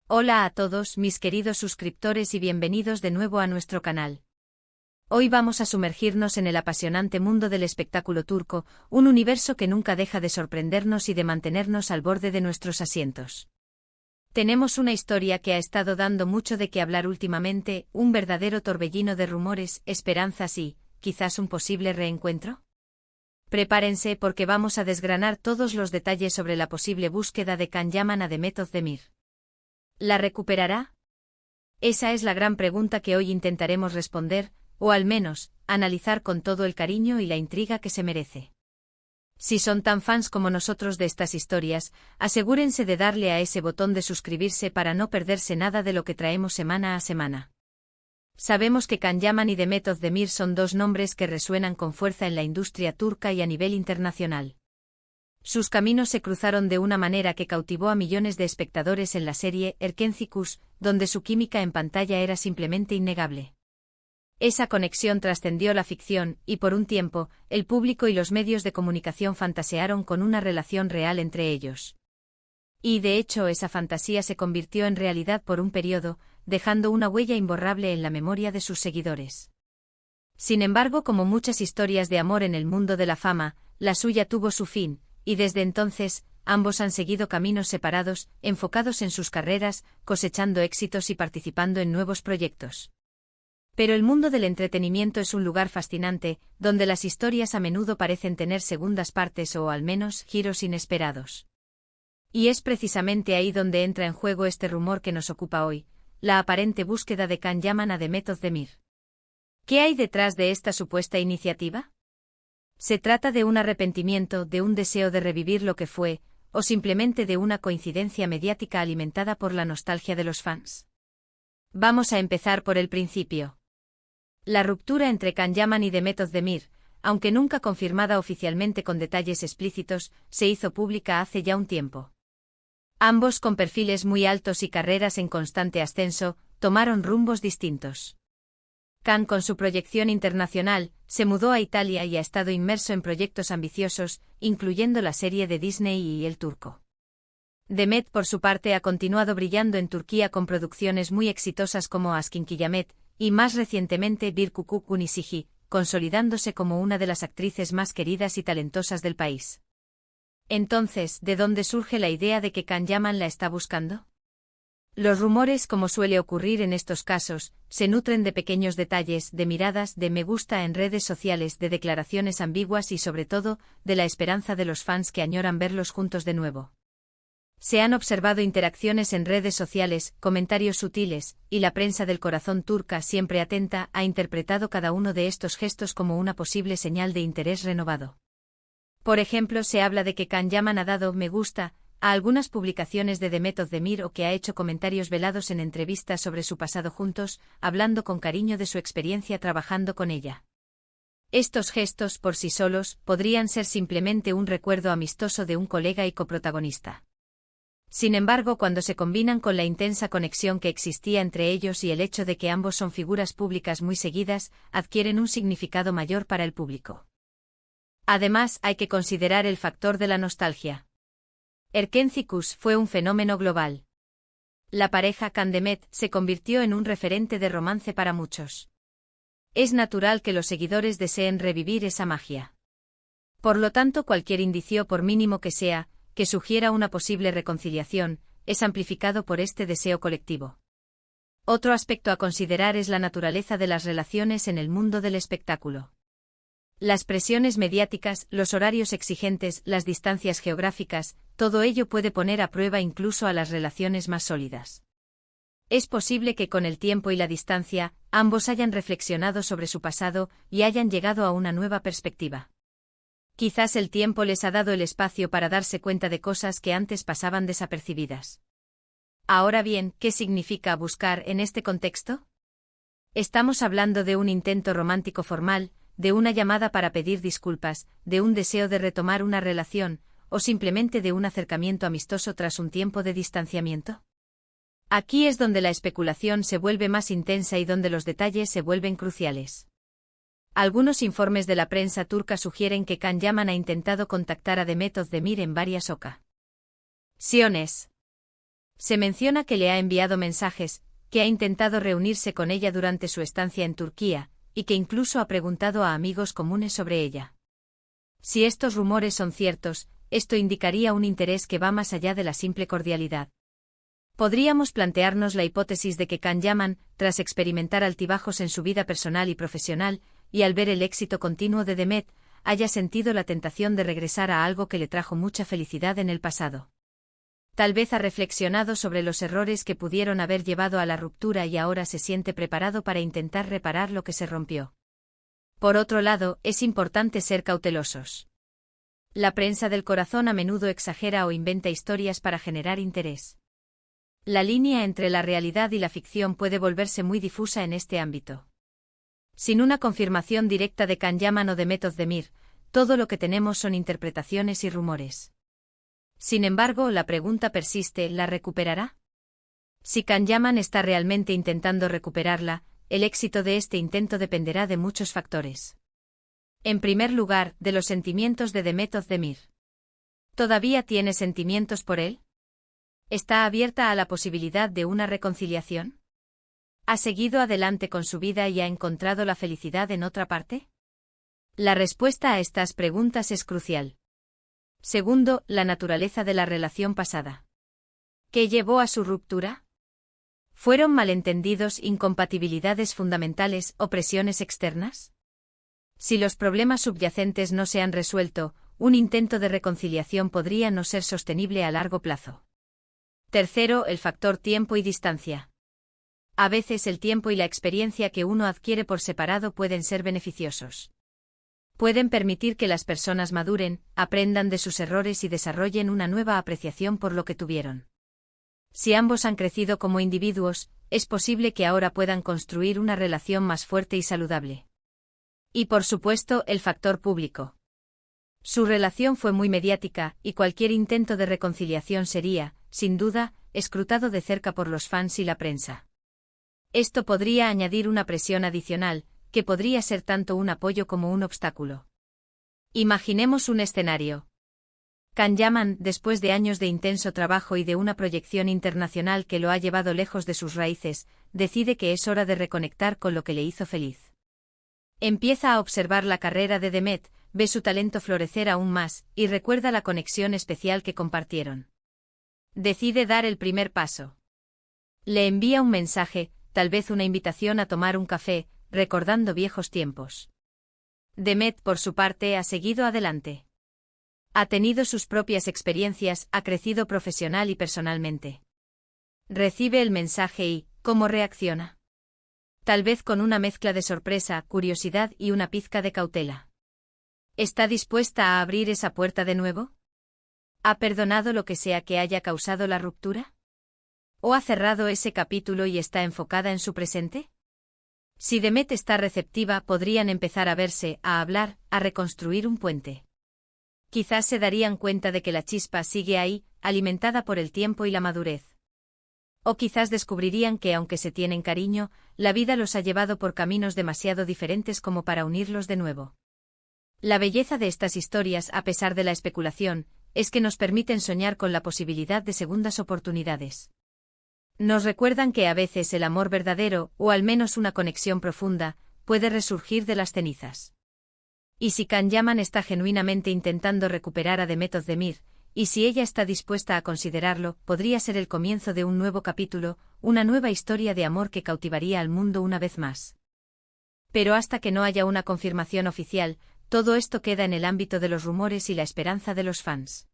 Hola a todos mis queridos suscriptores y bienvenidos de nuevo a nuestro canal. Hoy vamos a sumergirnos en el apasionante mundo del espectáculo turco, un universo que nunca deja de sorprendernos y de mantenernos al borde de nuestros asientos. Tenemos una historia que ha estado dando mucho de qué hablar últimamente, un verdadero torbellino de rumores, esperanzas y, quizás un posible reencuentro. Prepárense porque vamos a desgranar todos los detalles sobre la posible búsqueda de Can Yaman a Demet Özdemir. ¿La recuperará? Esa es la gran pregunta que hoy intentaremos responder, o al menos, analizar con todo el cariño y la intriga que se merece. Si son tan fans como nosotros de estas historias, asegúrense de darle a ese botón de suscribirse para no perderse nada de lo que traemos semana a semana. Sabemos que Can Yaman y Demet Özdemir son dos nombres que resuenan con fuerza en la industria turca y a nivel internacional. Sus caminos se cruzaron de una manera que cautivó a millones de espectadores en la serie Erkenci, donde su química en pantalla era simplemente innegable. Esa conexión trascendió la ficción, y por un tiempo, el público y los medios de comunicación fantasearon con una relación real entre ellos. Y de hecho esa fantasía se convirtió en realidad por un periodo, dejando una huella imborrable en la memoria de sus seguidores. Sin embargo, como muchas historias de amor en el mundo de la fama, la suya tuvo su fin, y desde entonces, ambos han seguido caminos separados, enfocados en sus carreras, cosechando éxitos y participando en nuevos proyectos. Pero el mundo del entretenimiento es un lugar fascinante, donde las historias a menudo parecen tener segundas partes o al menos giros inesperados. Y es precisamente ahí donde entra en juego este rumor que nos ocupa hoy, la aparente búsqueda de Can Yaman a Demet Özdemir. ¿Qué hay detrás de esta supuesta iniciativa? ¿Se trata de un arrepentimiento, de un deseo de revivir lo que fue, o simplemente de una coincidencia mediática alimentada por la nostalgia de los fans? Vamos a empezar por el principio. La ruptura entre Can Yaman y Demet Özdemir, aunque nunca confirmada oficialmente con detalles explícitos, se hizo pública hace ya un tiempo. Ambos con perfiles muy altos y carreras en constante ascenso, tomaron rumbos distintos. Can, con su proyección internacional, se mudó a Italia y ha estado inmerso en proyectos ambiciosos, incluyendo la serie de Disney y El Turco. Demet, por su parte, ha continuado brillando en Turquía con producciones muy exitosas como Askin Kiyamet, y más recientemente Bir Kukuk Unisiji, consolidándose como una de las actrices más queridas y talentosas del país. Entonces, ¿de dónde surge la idea de que Can Yaman la está buscando? Los rumores, como suele ocurrir en estos casos, se nutren de pequeños detalles, de miradas, de me gusta en redes sociales, de declaraciones ambiguas y sobre todo, de la esperanza de los fans que añoran verlos juntos de nuevo. Se han observado interacciones en redes sociales, comentarios sutiles, y la prensa del corazón turca, siempre atenta, ha interpretado cada uno de estos gestos como una posible señal de interés renovado. Por ejemplo, se habla de que Can Yaman ha dado me gusta a algunas publicaciones de Demet Özdemir o que ha hecho comentarios velados en entrevistas sobre su pasado juntos, hablando con cariño de su experiencia trabajando con ella. Estos gestos, por sí solos, podrían ser simplemente un recuerdo amistoso de un colega y coprotagonista. Sin embargo, cuando se combinan con la intensa conexión que existía entre ellos y el hecho de que ambos son figuras públicas muy seguidas, adquieren un significado mayor para el público. Además, hay que considerar el factor de la nostalgia. Erkenci fue un fenómeno global. La pareja Can-Demet se convirtió en un referente de romance para muchos. Es natural que los seguidores deseen revivir esa magia. Por lo tanto, cualquier indicio, por mínimo que sea, que sugiera una posible reconciliación, es amplificado por este deseo colectivo. Otro aspecto a considerar es la naturaleza de las relaciones en el mundo del espectáculo. Las presiones mediáticas, los horarios exigentes, las distancias geográficas, todo ello puede poner a prueba incluso a las relaciones más sólidas. Es posible que con el tiempo y la distancia, ambos hayan reflexionado sobre su pasado y hayan llegado a una nueva perspectiva. Quizás el tiempo les ha dado el espacio para darse cuenta de cosas que antes pasaban desapercibidas. Ahora bien, ¿qué significa buscar en este contexto? Estamos hablando de un intento romántico formal, de una llamada para pedir disculpas, de un deseo de retomar una relación, o simplemente de un acercamiento amistoso tras un tiempo de distanciamiento. Aquí es donde la especulación se vuelve más intensa y donde los detalles se vuelven cruciales. Algunos informes de la prensa turca sugieren que Can Yaman ha intentado contactar a Demet Özdemir en varias ocasiones. Se menciona que le ha enviado mensajes, que ha intentado reunirse con ella durante su estancia en Turquía, y que incluso ha preguntado a amigos comunes sobre ella. Si estos rumores son ciertos, esto indicaría un interés que va más allá de la simple cordialidad. Podríamos plantearnos la hipótesis de que Can Yaman, tras experimentar altibajos en su vida personal y profesional, y al ver el éxito continuo de Demet, haya sentido la tentación de regresar a algo que le trajo mucha felicidad en el pasado. Tal vez ha reflexionado sobre los errores que pudieron haber llevado a la ruptura y ahora se siente preparado para intentar reparar lo que se rompió. Por otro lado, es importante ser cautelosos. La prensa del corazón a menudo exagera o inventa historias para generar interés. La línea entre la realidad y la ficción puede volverse muy difusa en este ámbito. Sin una confirmación directa de Can Yaman o de Demet Özdemir, todo lo que tenemos son interpretaciones y rumores. Sin embargo, la pregunta persiste: ¿la recuperará? Si Can Yaman está realmente intentando recuperarla, el éxito de este intento dependerá de muchos factores. En primer lugar, de los sentimientos de Demet Özdemir. ¿Todavía tiene sentimientos por él? ¿Está abierta a la posibilidad de una reconciliación? ¿Ha seguido adelante con su vida y ha encontrado la felicidad en otra parte? La respuesta a estas preguntas es crucial. Segundo, la naturaleza de la relación pasada. ¿Qué llevó a su ruptura? ¿Fueron malentendidos, incompatibilidades fundamentales o presiones externas? Si los problemas subyacentes no se han resuelto, un intento de reconciliación podría no ser sostenible a largo plazo. Tercero, el factor tiempo y distancia. A veces el tiempo y la experiencia que uno adquiere por separado pueden ser beneficiosos. Pueden permitir que las personas maduren, aprendan de sus errores y desarrollen una nueva apreciación por lo que tuvieron. Si ambos han crecido como individuos, es posible que ahora puedan construir una relación más fuerte y saludable. Y por supuesto, el factor público. Su relación fue muy mediática, y cualquier intento de reconciliación sería, sin duda, escrutado de cerca por los fans y la prensa. Esto podría añadir una presión adicional, que podría ser tanto un apoyo como un obstáculo. Imaginemos un escenario. Can Yaman, después de años de intenso trabajo y de una proyección internacional que lo ha llevado lejos de sus raíces, decide que es hora de reconectar con lo que le hizo feliz. Empieza a observar la carrera de Demet, ve su talento florecer aún más, y recuerda la conexión especial que compartieron. Decide dar el primer paso. Le envía un mensaje, tal vez una invitación a tomar un café, recordando viejos tiempos. Demet, por su parte, ha seguido adelante. Ha tenido sus propias experiencias, ha crecido profesional y personalmente. Recibe el mensaje y, ¿cómo reacciona? Tal vez con una mezcla de sorpresa, curiosidad y una pizca de cautela. ¿Está dispuesta a abrir esa puerta de nuevo? ¿Ha perdonado lo que sea que haya causado la ruptura? ¿O ha cerrado ese capítulo y está enfocada en su presente? Si Demet está receptiva, podrían empezar a verse, a hablar, a reconstruir un puente. Quizás se darían cuenta de que la chispa sigue ahí, alimentada por el tiempo y la madurez. O quizás descubrirían que, aunque se tienen cariño, la vida los ha llevado por caminos demasiado diferentes como para unirlos de nuevo. La belleza de estas historias, a pesar de la especulación, es que nos permiten soñar con la posibilidad de segundas oportunidades. Nos recuerdan que a veces el amor verdadero, o al menos una conexión profunda, puede resurgir de las cenizas. Y si Can Yaman está genuinamente intentando recuperar a Demet Özdemir, y si ella está dispuesta a considerarlo, podría ser el comienzo de un nuevo capítulo, una nueva historia de amor que cautivaría al mundo una vez más. Pero hasta que no haya una confirmación oficial, todo esto queda en el ámbito de los rumores y la esperanza de los fans.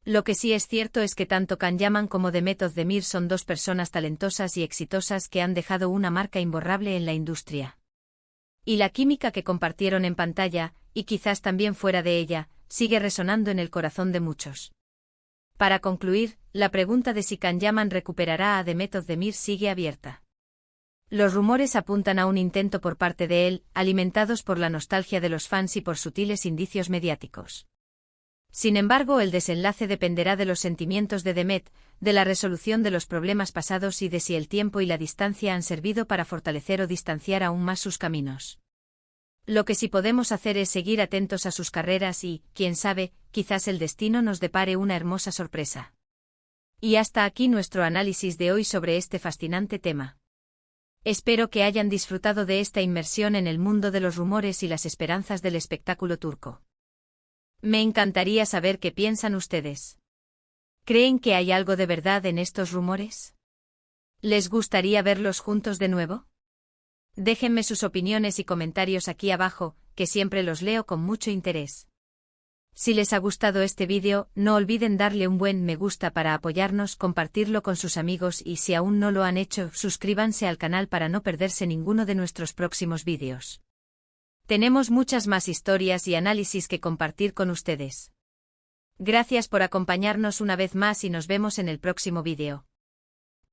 Lo que sí es cierto es que tanto Can Yaman como Demet Özdemir son dos personas talentosas y exitosas que han dejado una marca imborrable en la industria. Y la química que compartieron en pantalla, y quizás también fuera de ella, sigue resonando en el corazón de muchos. Para concluir, la pregunta de si Can Yaman recuperará a Demet Özdemir sigue abierta. Los rumores apuntan a un intento por parte de él, alimentados por la nostalgia de los fans y por sutiles indicios mediáticos. Sin embargo, el desenlace dependerá de los sentimientos de Demet, de la resolución de los problemas pasados y de si el tiempo y la distancia han servido para fortalecer o distanciar aún más sus caminos. Lo que sí podemos hacer es seguir atentos a sus carreras y, quién sabe, quizás el destino nos depare una hermosa sorpresa. Y hasta aquí nuestro análisis de hoy sobre este fascinante tema. Espero que hayan disfrutado de esta inmersión en el mundo de los rumores y las esperanzas del espectáculo turco. Me encantaría saber qué piensan ustedes. ¿Creen que hay algo de verdad en estos rumores? ¿Les gustaría verlos juntos de nuevo? Déjenme sus opiniones y comentarios aquí abajo, que siempre los leo con mucho interés. Si les ha gustado este vídeo, no olviden darle un buen me gusta para apoyarnos, compartirlo con sus amigos y si aún no lo han hecho, suscríbanse al canal para no perderse ninguno de nuestros próximos vídeos. Tenemos muchas más historias y análisis que compartir con ustedes. Gracias por acompañarnos una vez más y nos vemos en el próximo vídeo.